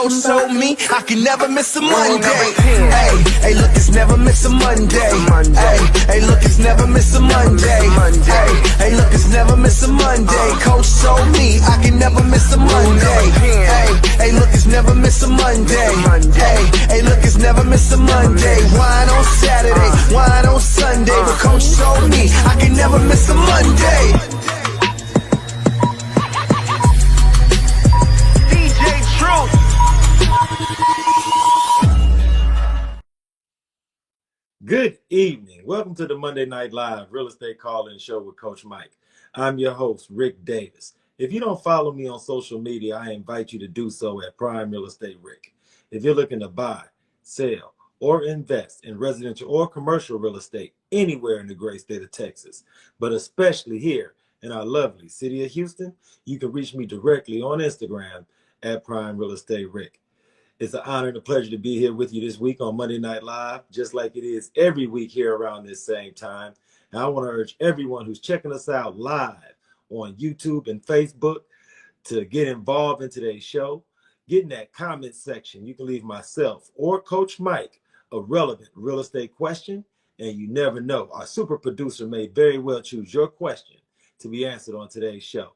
coach told me I can never miss a Monday. Hey, look, it's never miss a Monday. Hey, look, it's never miss a Monday. Hey, look, it's never miss a Monday. Coach told me I can never miss a Monday. Hey, look, it's never miss a Monday. Hey, look, it's never miss a Monday. Wine on Saturday, wine on Sunday. But coach told me I can never miss a Monday. Good evening. Welcome to the Monday Night Live Real Estate Call-In Show with Coach Mike. I'm your host, Rick Davis. If you don't follow me on social media, I invite you to do so at Prime Real Estate Rick. If you're looking to buy, sell, or invest in residential or commercial real estate anywhere in the great state of Texas, but especially here in our lovely city of Houston, you can reach me directly on Instagram at Prime Real Estate Rick. It's an honor and a pleasure to be here with you this week on Monday Night Live, just like it is every week here around this same time. And I want to urge everyone who's checking us out live on YouTube and Facebook to get involved in today's show. Get in that comment section. You can leave myself or Coach Mike a relevant real estate question, and you never know, our super producer may very well choose your question to be answered on today's show.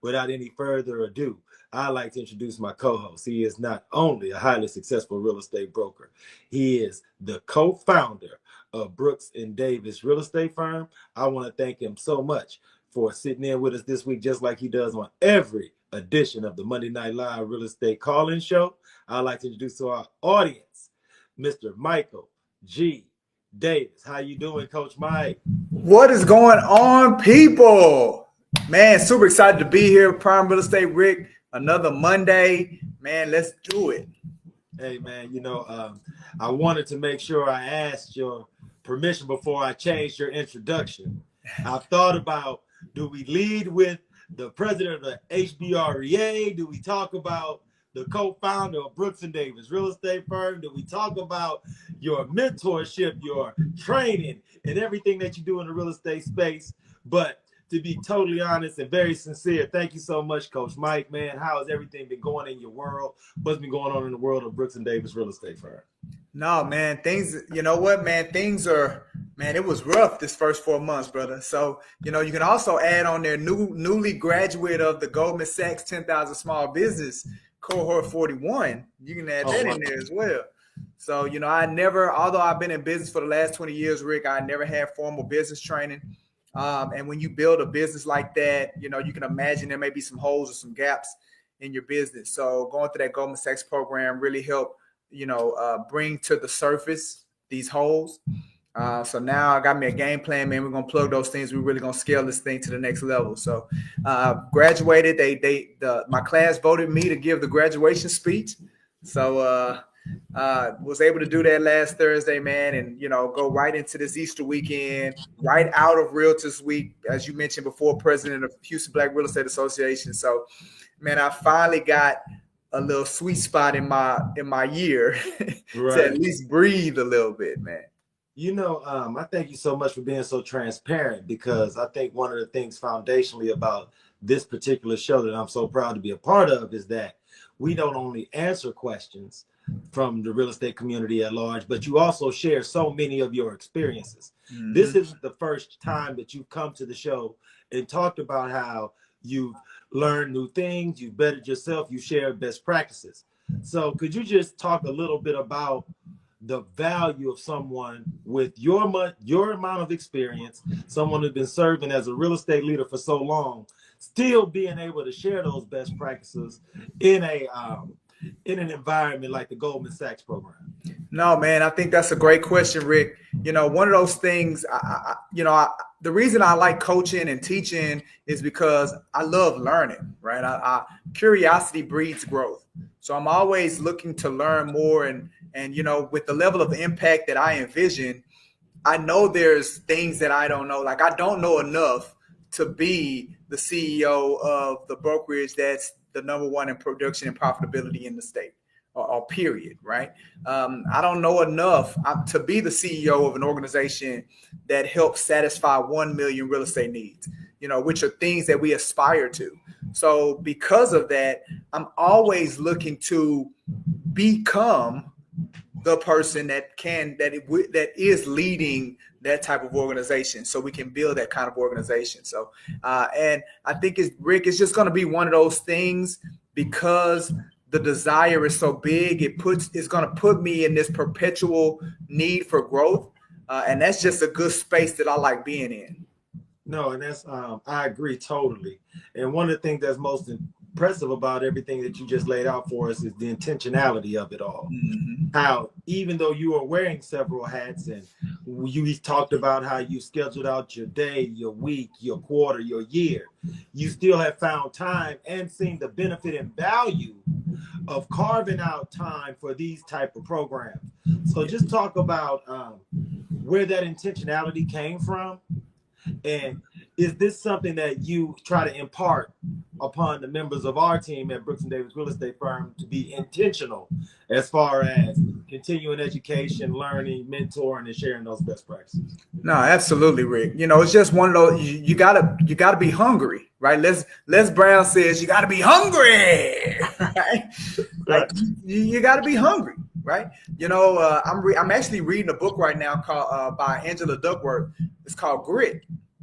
Without any further ado, I'd like to introduce my co-host. He is not only a highly successful real estate broker, he is the co-founder of Brooks and Davis Real Estate Firm. I want to thank him so much for sitting in with us this week, just like he does on every edition of the Monday Night Live Real Estate Call-In Show. I'd like to introduce to our audience, Mr. Michael G. Davis. How you doing, Coach Mike? What is going on, people? Man, super excited to be here. Prime Real Estate Rick, another Monday. Man, let's do it. Hey, man, I wanted to make sure I asked your permission before I changed your introduction. I've thought about, do we lead with the president of the HBREA? Do we talk about the co-founder of Brooks and Davis Real Estate Firm? Do we talk about your mentorship, your training, and everything that you do in the real estate space? But to be totally honest and very sincere, thank you so much, Coach Mike. Man, how has everything been going in your world? What's been going on in the world of Brooks and Davis Real Estate Firm? No, man, you know what, man, it was rough this first 4 months, brother. So, you can also add on there newly graduate of the Goldman Sachs 10,000 Small Business Cohort 41. You can add that in there as well. So, although I've been in business for the last 20 years, Rick, I never had formal business training. And when you build a business like that, you can imagine there may be some holes or some gaps in your business. So going through that Goldman Sachs program really helped, bring to the surface these holes. So now I got me a game plan, man. We're going to plug those things. We're really going to scale this thing to the next level. So graduated. My class voted me to give the graduation speech. So was able to do that last Thursday, man, and go right into this Easter weekend, right out of Realtors Week, as you mentioned before, president of Houston Black Real Estate Association. So, man, I finally got a little sweet spot in my year to at least breathe a little bit, man. I thank you so much for being so transparent, because I think one of the things foundationally about this particular show that I'm so proud to be a part of is that we don't only answer questions from the real estate community at large, but you also share so many of your experiences. Mm-hmm. This isn't the first time that you've come to the show and talked about how you've learned new things, you've bettered yourself, you share best practices. So could you just talk a little bit about the value of someone with your amount of experience, someone who's been serving as a real estate leader for so long, still being able to share those best practices in an environment like the Goldman Sachs program? No, man, I think that's a great question, Rick. One of those things, the reason I like coaching and teaching is because I love learning, right? Curiosity breeds growth. So I'm always looking to learn more. And with the level of impact that I envision, I know there's things that I don't know. Like, I don't know enough to be the CEO of the brokerage that's the number one in production and profitability in the state, or period, right? I don't know enough to be the CEO of an organization that helps satisfy 1 million real estate needs, which are things that we aspire to. So because of that, I'm always looking to become the person that is leading that type of organization, so we can build that kind of organization. So and I think it's just going to be one of those things, because the desire is so big. It's going to put me in this perpetual need for growth, and that's just a good space that I like being in. No, and that's I agree totally. And one of the things that's most impressive about everything that you just laid out for us is the intentionality of it all. Mm-hmm. How even though you are wearing several hats, and you talked about how you scheduled out your day, your week, your quarter, your year, you still have found time and seen the benefit and value of carving out time for these type of programs. So just talk about where that intentionality came from. And is this something that you try to impart upon the members of our team at Brooks and Davis Real Estate Firm to be intentional as far as continuing education, learning, mentoring, and sharing those best practices? No, absolutely, Rick. It's just one of those. You gotta be hungry, right? Les Brown says you gotta be hungry, right? Like you gotta be hungry, right? I'm actually reading a book right now called by Angela Duckworth. It's called Grit,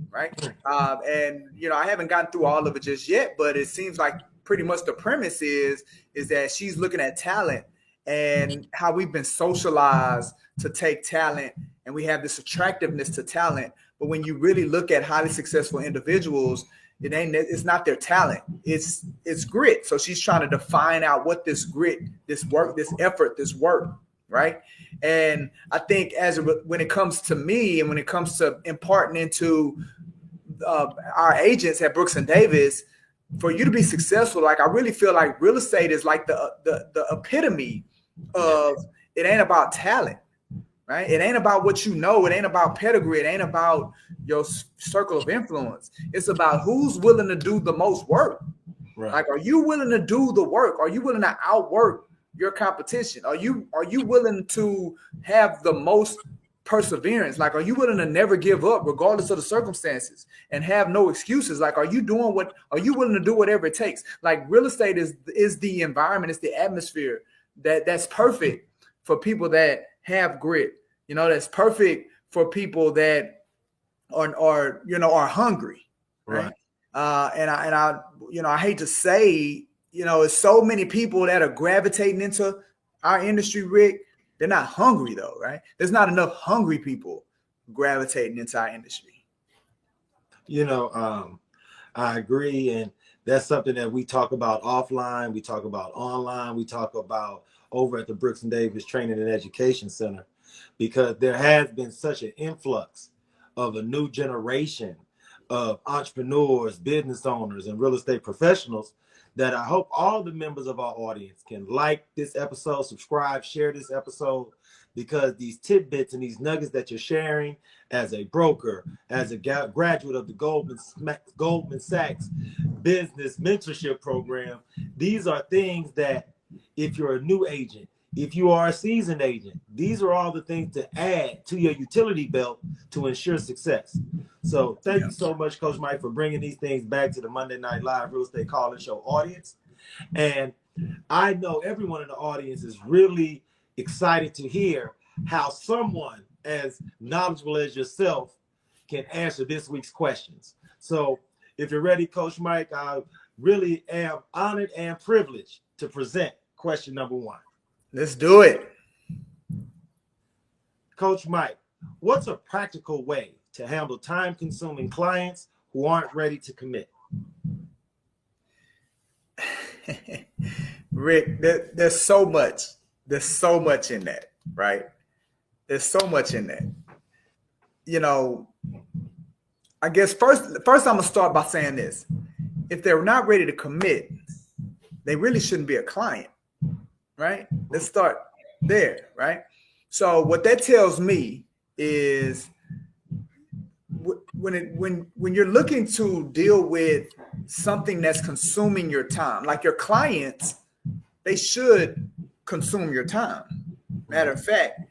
right? And I haven't gotten through all of it just yet, but it seems like pretty much the premise is that she's looking at talent and how we've been socialized to take talent, and we have this attractiveness to talent. But when you really look at highly successful individuals, it's not their talent, it's grit. So she's trying to define out what this grit, this work, this effort, this work, right? And I think when it comes to me, and when it comes to imparting into our agents at Brooks and Davis, for you to be successful, like I really feel like real estate is like the epitome of, it ain't about talent, right? It ain't about what you know. It ain't about pedigree. It ain't about your circle of influence. It's about who's willing to do the most work. Right. Like, are you willing to do the work? Are you willing to outwork your competition? Are you willing to have the most perseverance? Like, are you willing to never give up regardless of the circumstances and have no excuses? Like, are you willing to do whatever it takes? Like, real estate is the environment, it's the atmosphere that's perfect for people that have grit. That's perfect for people that are hungry. Right. And I hate to say, it's so many people that are gravitating into our industry, Rick. They're not hungry though, right? There's not enough hungry people gravitating into our industry. I agree. And that's something that we talk about offline. We talk about online. We talk about over at the Brooks and Davis Training and Education Center, because there has been such an influx of a new generation of entrepreneurs, business owners, and real estate professionals, that I hope all the members of our audience can like this episode, subscribe, share this episode, because these tidbits and these nuggets that you're sharing as a broker, as a graduate of the Goldman Sachs Business Mentorship Program, these are things that if you're a new agent, if you are a seasoned agent, these are all the things to add to your utility belt to ensure success. So thank you so much, Coach Mike, for bringing these things back to the Monday Night Live Real Estate Call-In Show audience. And I know everyone in the audience is really excited to hear how someone as knowledgeable as yourself can answer this week's questions. So if you're ready, Coach Mike, I really am honored and privileged to present question number 1. Let's do it. Coach Mike, what's a practical way to handle time-consuming clients who aren't ready to commit? Rick, there's so much. There's so much in that, right? There's so much in that. I guess first I'm gonna start by saying this. If they're not ready to commit, they really shouldn't be a client, right? Let's start there, right? So what that tells me is when you're looking to deal with something that's consuming your time, like your clients, they should consume your time. Matter of fact,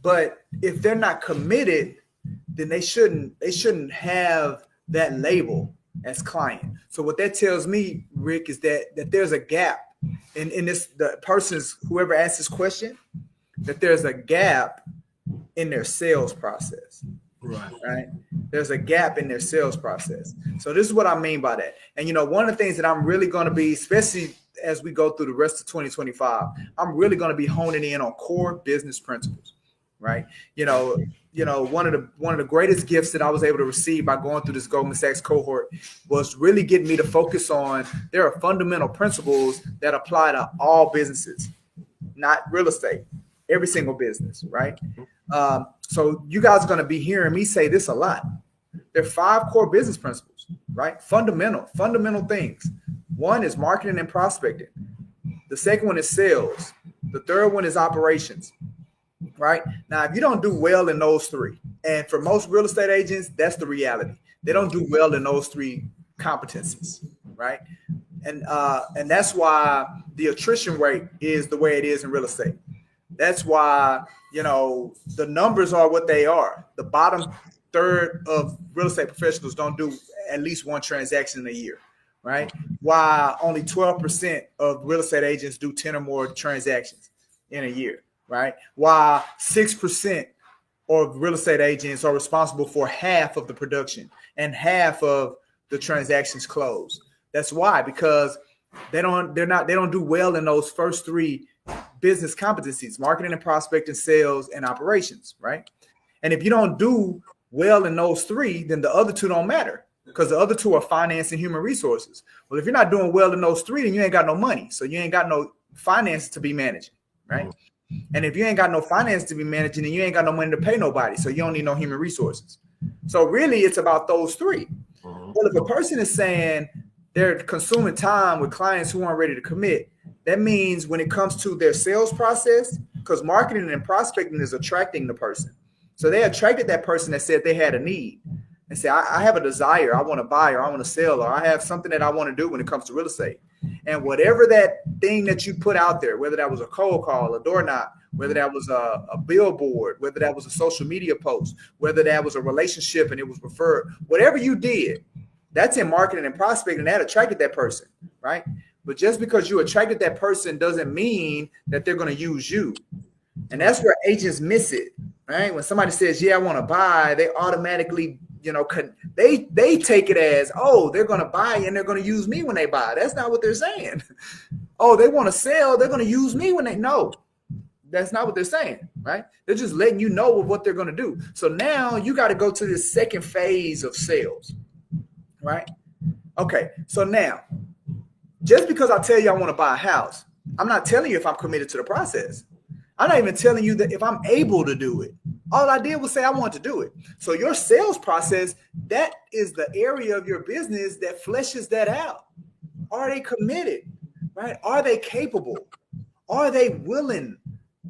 but if they're not committed, then they shouldn't have that label. as client. So what that tells me, Rick, is that there's a gap in this, the person's, whoever asked this question, that there's a gap in their sales process. Right. There's a gap in their sales process. So this is what I mean by that. And, one of the things that I'm really going to be, especially as we go through the rest of 2025, I'm really going to be honing in on core business principles. Right. One of the greatest gifts that I was able to receive by going through this Goldman Sachs cohort was really getting me to focus on, there are fundamental principles that apply to all businesses, not real estate, every single business. Right. So you guys are going to be hearing me say this a lot. There are 5 core business principles, right? Fundamental things. One is marketing and prospecting. The second one is sales. The third one is operations, right? Now, if you don't do well in those 3, and for most real estate agents, that's the reality. They don't do well in those 3 competencies, right? And that's why the attrition rate is the way it is in real estate. That's why, the numbers are what they are. The bottom third of real estate professionals don't do at least 1 transaction in a year, right? Why only 12% of real estate agents do 10 or more transactions in a year, right? Why 6% of real estate agents are responsible for half of the production and half of the transactions closed. That's why, because they don't do well in those first 3 business competencies: marketing and prospecting, sales, and operations, right? And if you don't do well in those 3, then the other 2 don't matter, because the other 2 are finance and human resources. Well, if you're not doing well in those 3, then you ain't got no money. So you ain't got no finances to be managing, right? And if you ain't got no finance to be managing, then you ain't got no money to pay nobody. So you don't need no human resources. So really, it's about those 3. Well, if a person is saying they're consuming time with clients who aren't ready to commit, that means when it comes to their sales process, because marketing and prospecting is attracting the person. So they attracted that person that said they had a need and say, I have a desire, I want to buy, or I want to sell, or I have something that I want to do when it comes to real estate. And whatever that thing that you put out there, whether that was a cold call, a door knock, whether that was a billboard, whether that was a social media post, whether that was a relationship and it was referred, whatever you did, that's in marketing and prospecting. That attracted that person, right? But just because you attracted that person doesn't mean that they're going to use you. And that's where agents miss it, right? When somebody says, yeah, I want to buy, they automatically, they take it as, oh, they're going to buy and they're going to use me when they buy. That's not what they're saying. Oh, they want to sell, they're going to use me when they know. That's not what they're saying, right? They're just letting you know of what they're going to do. So now you got to go to this second phase of sales, right? Okay, so now, just because I tell you I want to buy a house, I'm not telling you if I'm committed to the process. I'm not even telling you that if I'm able to do it. All I did was say I want to do it. So your sales process, that is the area of your business that fleshes that out. Are they committed, right? Are they capable? Are they willing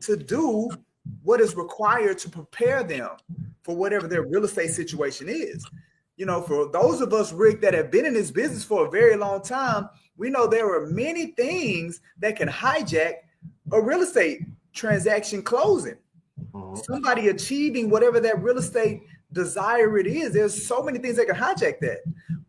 to do what is required to prepare them for whatever their real estate situation is? For those of us, Rick, that have been in this business for a very long time, we know there are many things that can hijack a real estate transaction closing. Somebody achieving whatever that real estate desire it is. There's so many things that can hijack that.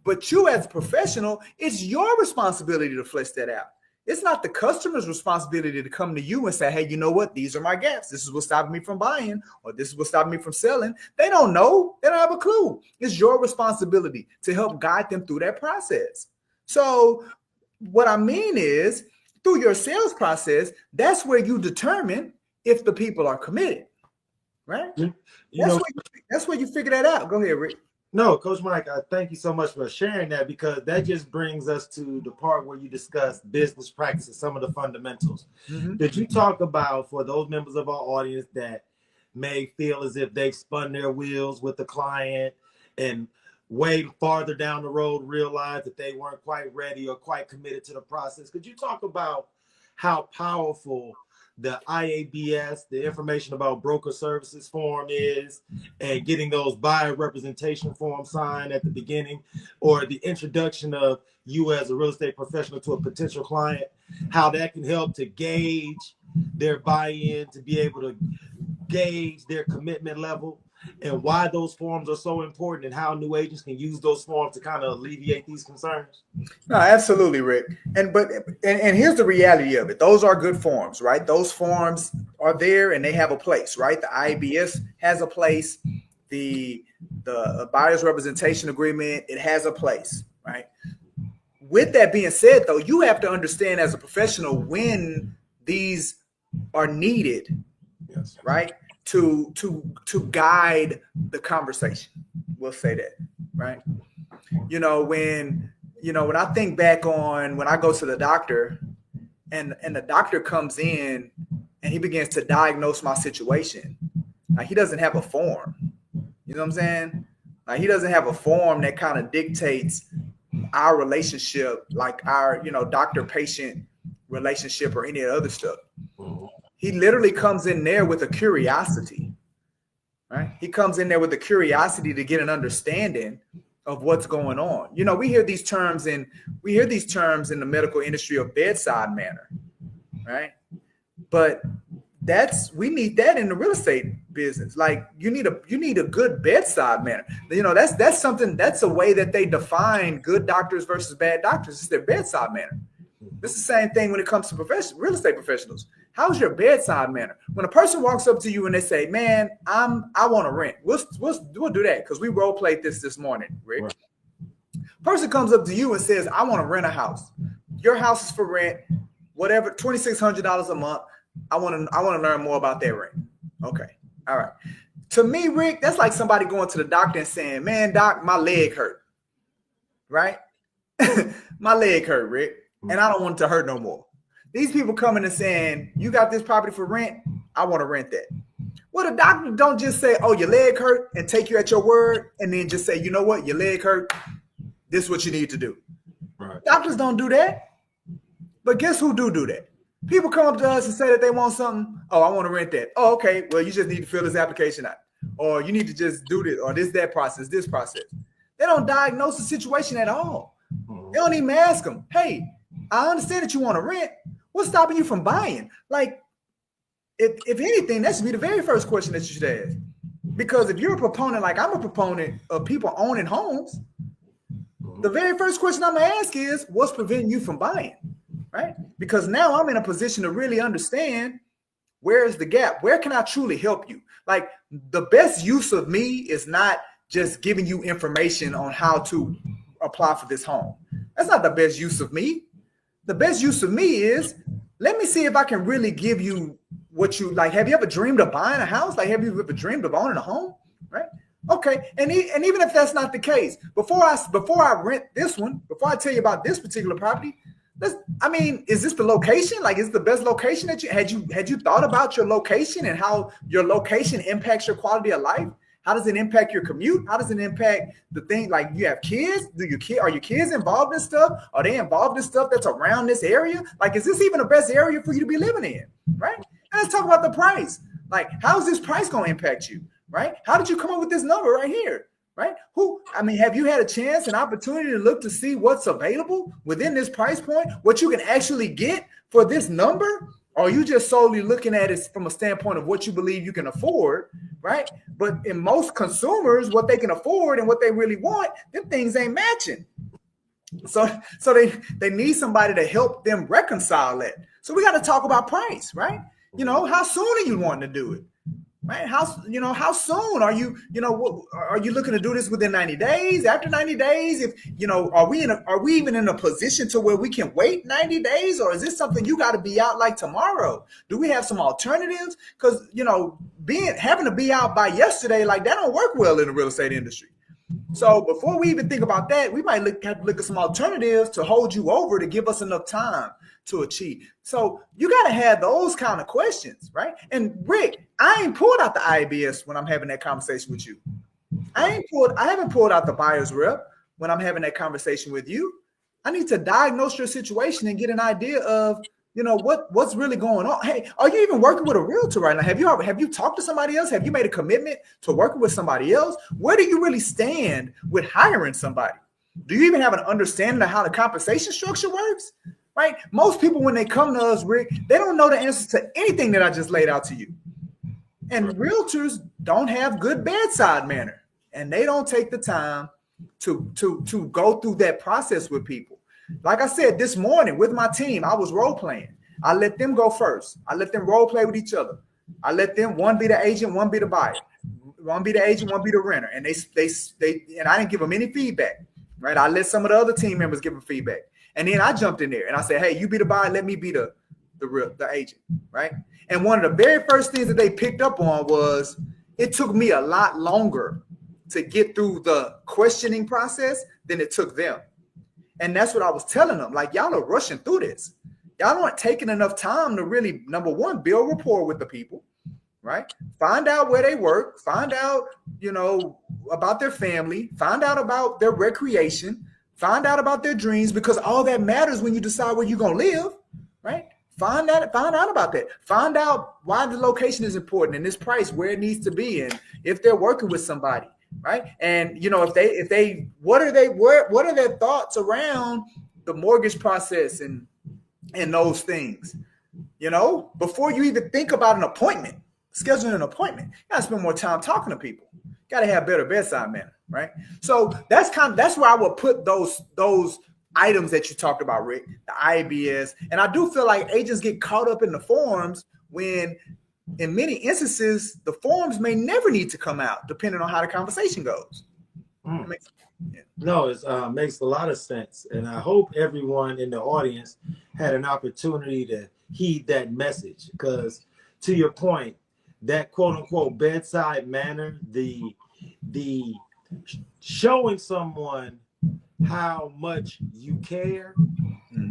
But you as a professional, it's your responsibility to flesh that out. It's not the customer's responsibility to come to you and say, hey, you know what? These are my gaps. This is what's stopping me from buying, or this is what's stopping me from selling. They don't know. They don't have a clue. It's your responsibility to help guide them through that process. So what I mean is, through your sales process, that's where you determine if the people are committed, right? That's where you figure that out. Go ahead, Rick. No, Coach Mike, I thank you so much for sharing that, because that just brings us to the part where you discuss business practices, some of the fundamentals. Did you talk about, for those members of our audience that may feel as if they've spun their wheels with the client and way farther down the road realize that they weren't quite ready or quite committed to the process? Could you talk about how powerful the IABS, the information about broker services form is, and getting those buyer representation forms signed at the beginning, or the introduction of you as a real estate professional to a potential client, how that can help to gauge their buy-in, to be able to gauge their commitment level, and why those forms are so important and how new agents can use those forms to kind of alleviate these concerns? No, absolutely, Rick. And here's the reality of it. Those are good forms, right? Those forms are there and they have a place, right? The IBS has a place. The buyer's representation agreement, it has a place, right? With that being said, though, you have to understand as a professional when these are needed, Yes. right? To guide the conversation. We'll say that, right? When I think back on when I go to the doctor and the doctor comes in and he begins to diagnose my situation, like he doesn't have a form. You know what I'm saying? Like he doesn't have a form that kind of dictates our relationship, like our, doctor-patient relationship or any other stuff. Mm-hmm. He literally comes in there with a curiosity, right? He comes in there with a curiosity to get an understanding of what's going on. We hear these terms in the medical industry of bedside manner, right? But we need that in the real estate business. Like you need a good bedside manner. That's something, that's a way that they define good doctors versus bad doctors. It's their bedside manner. It's the same thing when it comes to real estate professionals. How's your bedside manner? When a person walks up to you and they say, "Man, I want to rent," we'll do that because we role played this morning, Rick. Right. Person comes up to you and says, "I want to rent a house. Your house is for rent, whatever, $2,600 a month. I want to learn more about that rent." Okay, all right. To me, Rick, that's like somebody going to the doctor and saying, "Man, doc, my leg hurt." Right? My leg hurt, Rick, and I don't want it to hurt no more. These people coming and saying, "You got this property for rent, I want to rent that." Well, the doctor don't just say, "Oh, your leg hurt," and take you at your word, and then just say, "You know what, your leg hurt. This is what you need to do." Right. Doctors don't do that. But guess who do that? People come up to us and say that they want something. "Oh, I want to rent that." "Oh, okay. Well, you just need to fill this application out. Or you need to just do this, or this process. They don't diagnose the situation at all. They don't even ask them, "Hey, I understand that you want to rent. What's stopping you from buying?" Like, if anything, that should be the very first question that you should ask. Because if you're a proponent, like I'm a proponent of people owning homes, the very first question I'm going to ask is, what's preventing you from buying? Right? Because now I'm in a position to really understand, where is the gap? Where can I truly help you? Like, the best use of me is not just giving you information on how to apply for this home. That's not the best use of me. The best use of me is, let me see if I can really give you what you like. Have you ever dreamed of buying a house? Like, have you ever dreamed of owning a home? Right? Okay. And even if that's not the case, before I rent this one, before I tell you about this particular property, is this the location? Like, is it the best location that had you thought about your location and how your location impacts your quality of life? How does it impact your commute? How does it impact the thing? Like, you have kids? Are your kids involved in stuff? Are they involved in stuff that's around this area? Like, is this even the best area for you to be living in? Right? And let's talk about the price. Like, how is this price going to impact you? Right? How did you come up with this number right here? Right? Have you had a chance, an opportunity to look to see what's available within this price point, what you can actually get for this number? Or are you just solely looking at it from a standpoint of what you believe you can afford, right? But in most consumers, what they can afford and what they really want, them things ain't matching. So they need somebody to help them reconcile that. So we got to talk about price, right? How soon are you wanting to do it? Right? How soon are you, are you looking to do this within 90 days? After 90 days, are we even in a position to where we can wait 90 days? Or is this something you got to be out like tomorrow? Do we have some alternatives? Because, having to be out by yesterday, like that don't work well in the real estate industry. So before we even think about that, we might have to look at some alternatives to hold you over to give us enough time to achieve. So you got to have those kind of questions, right? And Rick, I ain't pulled out the IBS when I'm having that conversation with you. I haven't pulled out the buyer's rep when I'm having that conversation with you. I need to diagnose your situation and get an idea of, what's really going on. Hey, are you even working with a realtor right now? Have you talked to somebody else? Have you made a commitment to working with somebody else? Where do you really stand with hiring somebody? Do you even have an understanding of how the compensation structure works? Right? Most people, when they come to us, Rick, they don't know the answers to anything that I just laid out to you. And realtors don't have good bedside manner, and they don't take the time to go through that process with people. Like I said this morning with my team, I was role playing. I let them go first. I let them role play with each other. I let them, one be the agent, one be the buyer, one be the agent, one be the renter, and they and I didn't give them any feedback. Right? I let some of the other team members give them feedback, and then I jumped in there and I said, "Hey, you be the buyer, let me be the agent." Right? And one of the very first things that they picked up on was it took me a lot longer to get through the questioning process than it took them. And that's what I was telling them. Like, y'all are rushing through this. Y'all aren't taking enough time to really, number one, build rapport with the people, right? Find out where they work, find out, about their family, find out about their recreation, find out about their dreams, because all that matters when you decide where you're going to live, right? Find out about that. Find out why the location is important and this price, where it needs to be, and if they're working with somebody. Right. And, if they what are their thoughts around the mortgage process and those things, before you even think about an appointment, scheduling an appointment, you got to spend more time talking to people. Got to have better bedside manner. Right. So that's where I would put those items that you talked about, Rick, the IABS. And I do feel like agents get caught up in the forms when, in many instances, the forms may never need to come out, depending on how the conversation goes. No, it makes a lot of sense. And I hope everyone in the audience had an opportunity to heed that message, because to your point, that quote unquote bedside manner, the showing someone how much you care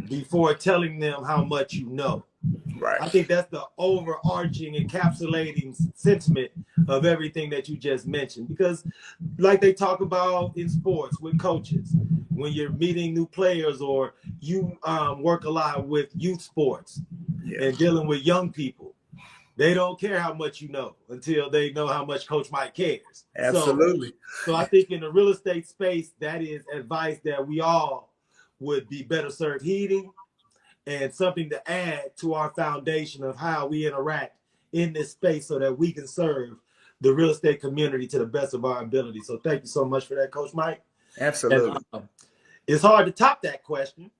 before telling them how much you know. Right. I think that's the overarching, encapsulating sentiment of everything that you just mentioned. Because like they talk about in sports with coaches, when you're meeting new players, or you work a lot with youth sports and dealing with young people, they don't care how much you know until they know how much Coach Mike cares. Absolutely. So I think in the real estate space, that is advice that we all would be better served heeding, and something to add to our foundation of how we interact in this space so that we can serve the real estate community to the best of our ability. So thank you so much for that, Coach Mike. Absolutely. And, it's hard to top that question,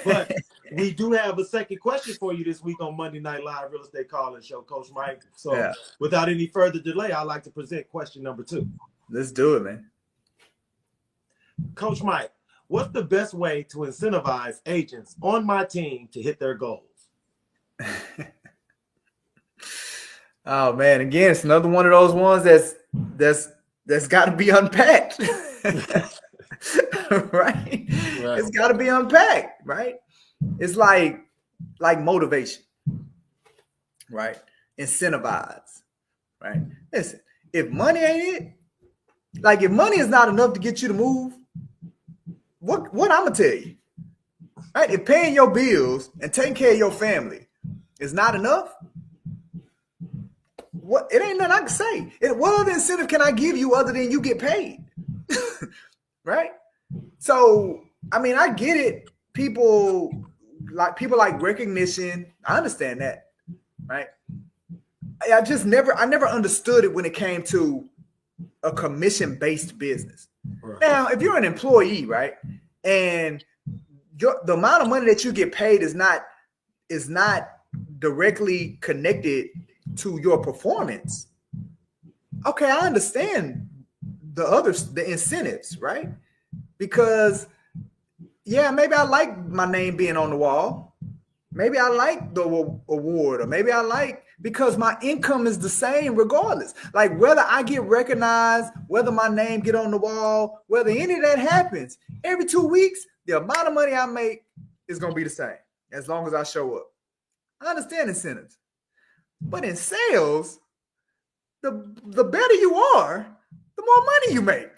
but we do have a second question for you this week on Monday Night Live Real Estate Call-In Show, Coach Mike. So without any further delay, I'd like to present question number 2. Let's do it, man. Coach Mike, what's the best way to incentivize agents on my team to hit their goals? Oh man, again, it's another one of those ones that's got to be unpacked. Right? It's got to be unpacked, right? It's like motivation, right? Incentivize, right? Listen, if money ain't it, like if money is not enough to get you to move, what I'm gonna tell you, right? If paying your bills and taking care of your family is not enough, it ain't nothing I can say. What other incentive can I give you other than you get paid? Right? So, I mean, I get it. People like recognition. I understand that, right? I never understood it when it came to a commission-based business. Right. Now, if you're an employee, right, and the amount of money that you get paid is not directly connected to your performance, okay, I understand the incentives, right? Because maybe I like my name being on the wall. Maybe I like the award, or maybe I like, because my income is the same regardless. Like whether I get recognized, whether my name get on the wall, whether any of that happens, every 2 weeks, the amount of money I make is going to be the same as long as I show up. I understand incentives. But in sales, the better you are, the more money you make.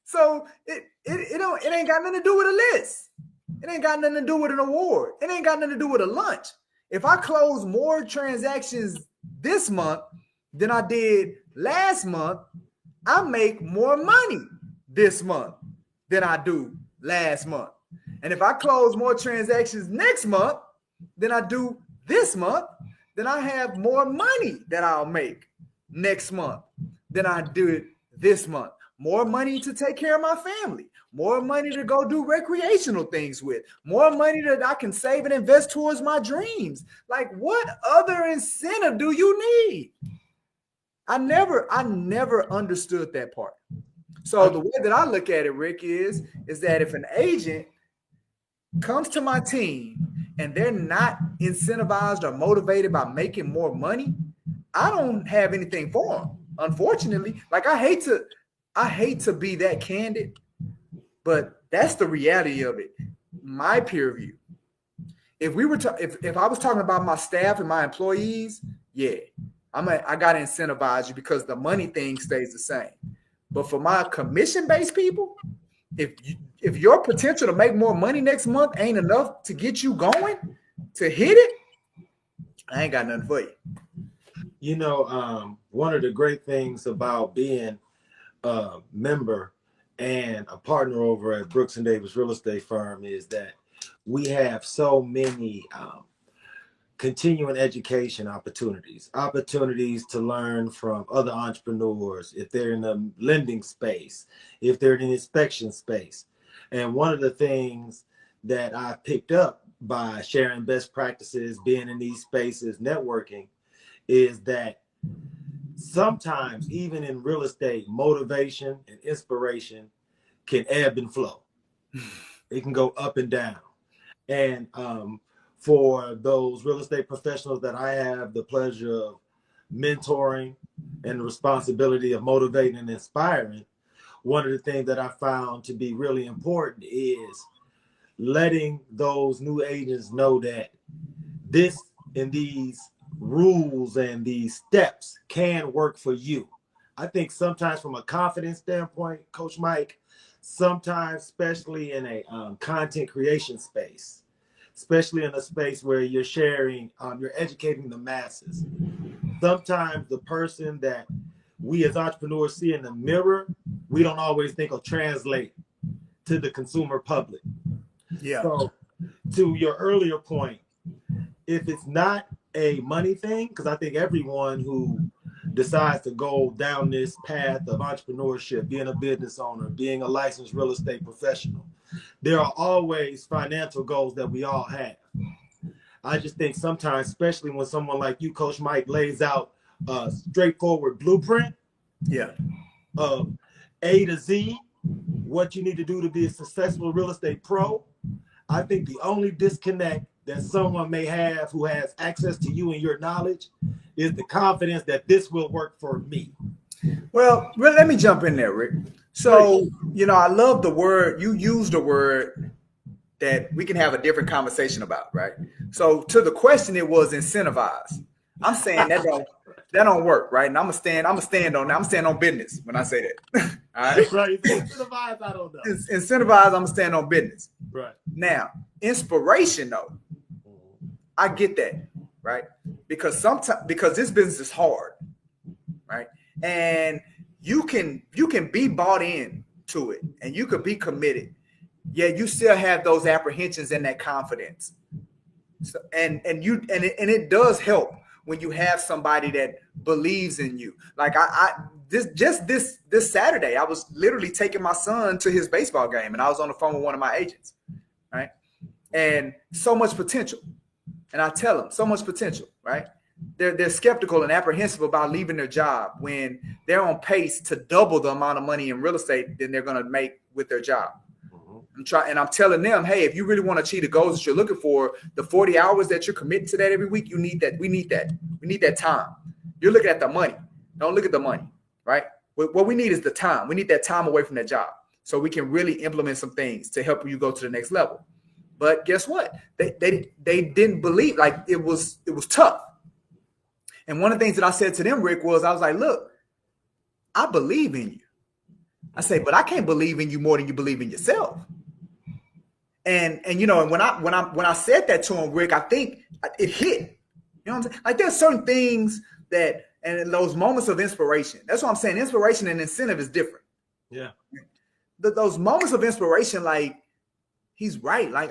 So it ain't got nothing to do with a list. It ain't got nothing to do with an award. It ain't got nothing to do with a lunch. If I close more transactions this month than I did last month, I make more money this month than I do last month. And if I close more transactions next month than I do this month, then I have more money that I'll make next month. than I did this month. More money to take care of my family. More money to go do recreational things with. More money that I can save and invest towards my dreams. Like, what other incentive do you need? I never understood that part. So the way that I look at it, Rick, is that if an agent comes to my team and they're not incentivized or motivated by making more money, I don't have anything for them. Unfortunately, like I hate to be that candid, but that's the reality of it. My peer review. If we were if I was talking about my staff and my employees, yeah, I got to incentivize you because the money thing stays the same. But for my commission-based people, if your potential to make more money next month ain't enough to get you going to hit it, I ain't got nothing for you. You know, one of the great things about being a member and a partner over at Brooks and Davis Real Estate Firm is that we have so many continuing education opportunities to learn from other entrepreneurs if they're in the lending space, if they're in the inspection space. And one of the things that I picked up by sharing best practices, being in these spaces, networking, is that sometimes even in real estate, motivation and inspiration can ebb and flow. It can go up and down. And for those real estate professionals that I have the pleasure of mentoring and the responsibility of motivating and inspiring, one of the things that I found to be really important is letting those new agents know that this and these rules and these steps can work for you. I think sometimes from a confidence standpoint, Coach Mike, sometimes, especially in a content creation space, especially in a space where you're sharing, you're educating the masses. Sometimes the person that we as entrepreneurs see in the mirror, we don't always think will translate to the consumer public. Yeah. So to your earlier point, if it's not a money thing, because I think everyone who decides to go down this path of entrepreneurship, being a business owner, being a licensed real estate professional, there are always financial goals that we all have. I just think sometimes, especially when someone like you, Coach Mike, lays out a straightforward blueprint of A to Z, what you need to do to be a successful real estate pro, I think the only disconnect that someone may have who has access to you and your knowledge is the confidence that this will work for me. Well, let me jump in there, Rick. So, you know, I love the word, you used a word that we can have a different conversation about, right? So to the question, it was incentivize. I'm saying that don't work, right? And I'm gonna stand on that. I'm standing on business when I say that. All right. Right. Incentivize, I don't know. Incentivize, I'm gonna stand on business. Right. Now, inspiration though, I get that, right? Because this business is hard, right? And you can be bought in to it and you could be committed, yet you still have those apprehensions and that confidence. So, and it does help when you have somebody that believes in you. Like this Saturday, I was literally taking my son to his baseball game and I was on the phone with one of my agents, right? And so much potential. And I tell them so much potential, right? They're skeptical and apprehensive about leaving their job when they're on pace to double the amount of money in real estate than they're going to make with their job. I'm telling them, hey, if you really want to achieve the goals that you're looking for, the 40 hours that you're committing to that every week, you need that. We need that. We need that time. You're looking at the money. Don't look at the money, right? What we need is the time. We need that time away from that job so we can really implement some things to help you go to the next level. But guess what? They didn't believe, like it was tough. And one of the things that I said to them, Rick, was I was like, look, I believe in you. I say, but I can't believe in you more than you believe in yourself. And you know, and when I said that to him, Rick, I think it hit. You know what I'm saying? Like there's certain things that, and in those moments of inspiration, that's what I'm saying. Inspiration and incentive is different. Yeah. Those moments of inspiration, like he's right. Like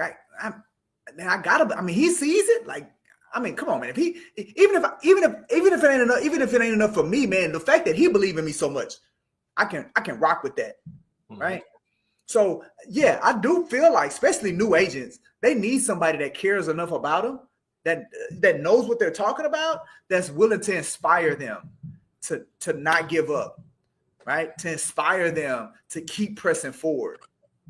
he sees it. Like I mean, come on, man. If he, even if it ain't enough for me, man, the fact that he believe in me so much, I can rock with that, right? So yeah, I do feel like, especially new agents, they need somebody that cares enough about them, that knows what they're talking about, that's willing to inspire them to not give up, right? To inspire them to keep pressing forward,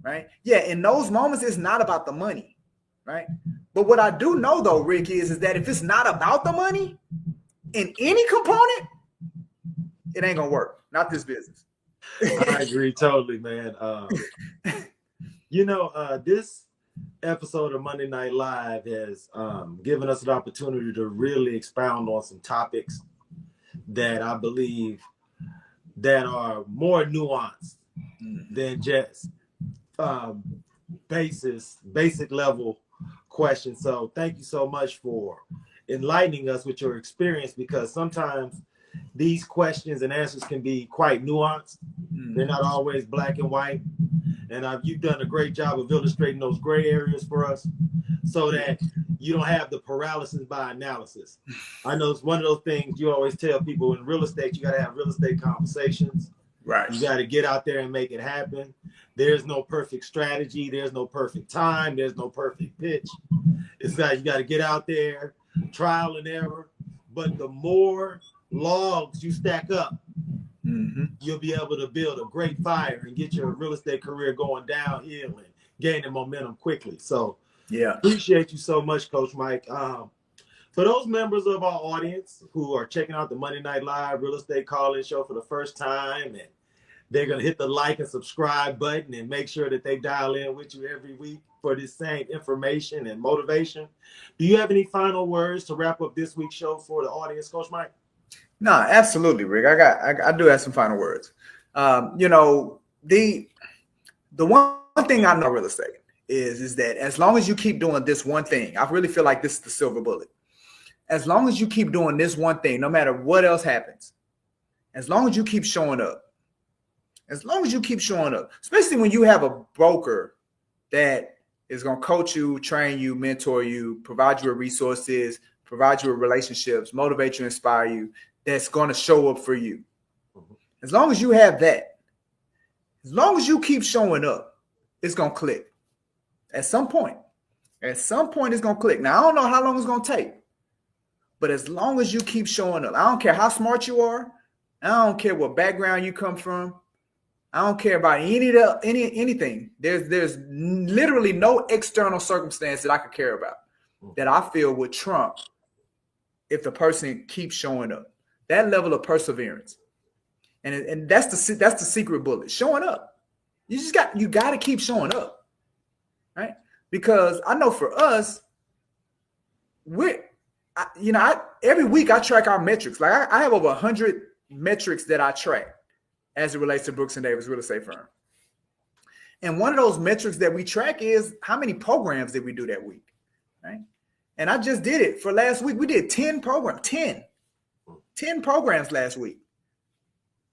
right? Yeah, in those moments, it's not about the money, right? But what I do know though, Rick, is that if it's not about the money in any component, it ain't gonna work. Not this business. I agree totally, man. This episode of Monday Night Live has given us an opportunity to really expound on some topics that I believe that are more nuanced than just basic level questions. So thank you so much for enlightening us with your experience, because sometimes these questions and answers can be quite nuanced. They're not always black and white. And you've done a great job of illustrating those gray areas for us so that you don't have the paralysis by analysis. I know it's one of those things you always tell people in real estate, you got to have real estate conversations. Right. You got to get out there and make it happen. There's no perfect strategy. There's no perfect time. There's no perfect pitch. It's like you got to get out there, trial and error. But the more logs you stack up, you'll be able to build a great fire and get your real estate career going downhill and gaining momentum quickly. So yeah, appreciate you so much, Coach Mike. For those members of our audience who are checking out the Monday Night Live Real Estate Call-In Show for the first time, and they're going to hit the like and subscribe button and make sure that they dial in with you every week for this same information and motivation. Do you have any final words to wrap up this week's show for the audience, Coach Mike? No, absolutely, Rick. I do have some final words. The one thing I know real estate is that as long as you keep doing this one thing, I really feel like this is the silver bullet. As long as you keep doing this one thing, no matter what else happens, as long as you keep showing up, especially when you have a broker that is going to coach you, train you, mentor you, provide you with resources, provide you with relationships, motivate you, inspire you, that's going to show up for you. As long as you have that, as long as you keep showing up, it's going to click. At some point, it's going to click. Now, I don't know how long it's going to take, but as long as you keep showing up, I don't care how smart you are. I don't care what background you come from. I don't care about anything. There's literally no external circumstance that I could care about that I feel would trump if the person keeps showing up. That level of perseverance, and that's the secret bullet. Showing up. You got to keep showing up, right? Because I know for us, every week I track our metrics. Like I have over 100 metrics that I track as it relates to Brooks and Davis Real Estate Firm. And one of those metrics that we track is how many programs did we do that week, right? And I just did it for last week. We did 10 programs, 10 programs last week.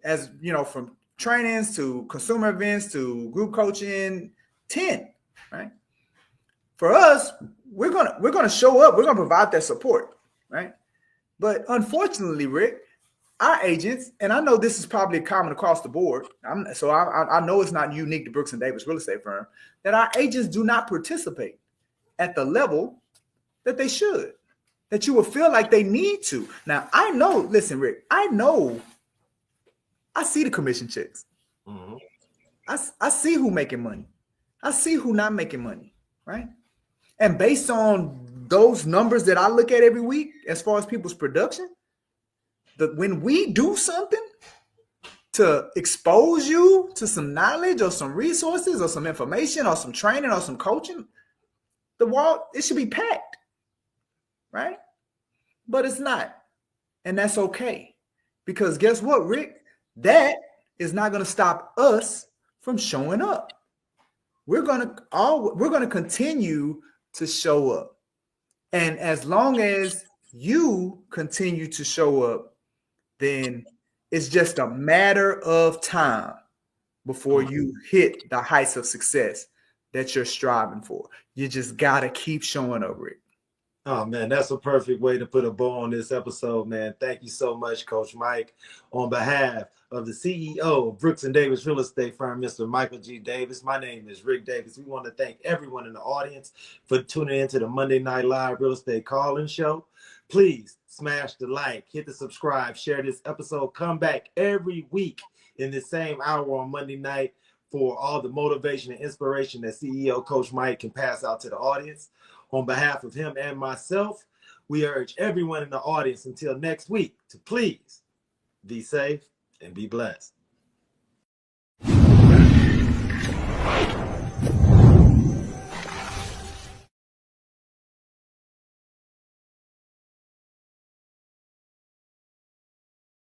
As you know, from trainings to consumer events to group coaching, 10, right? For us, we're gonna show up, we're gonna provide that support, right? But unfortunately, Rick, our agents, and I know this is probably common across the board, so I know it's not unique to Brooks and Davis Real Estate Firm, that our agents do not participate at the level that they should, that you will feel like they need to. Now, I know, listen, Rick, I see the commission checks. Mm-hmm. I see who making money. I see who not making money, right? And based on those numbers that I look at every week, as far as people's production, when we do something to expose you to some knowledge or some resources or some information or some training or some coaching, the wall, it should be packed, right? But it's not. And that's okay. Because guess what, Rick? That is not going to stop us from showing up. We're going to continue to show up. And as long as you continue to show up, then it's just a matter of time before you hit the heights of success that you're striving for. You just got to keep showing up, Rick. Oh, man, that's a perfect way to put a bow on this episode, man. Thank you so much, Coach Mike. On behalf of the CEO of Brooks and Davis Real Estate Firm, Mr. Michael G. Davis, my name is Rick Davis. We want to thank everyone in the audience for tuning into the Monday Night Live Real Estate Call-In Show. Please smash the like, hit the subscribe, share this episode. Come back every week in the same hour on Monday night for all the motivation and inspiration that CEO Coach Mike can pass out to the audience. On behalf of him and myself, we urge everyone in the audience until next week to please be safe and be blessed.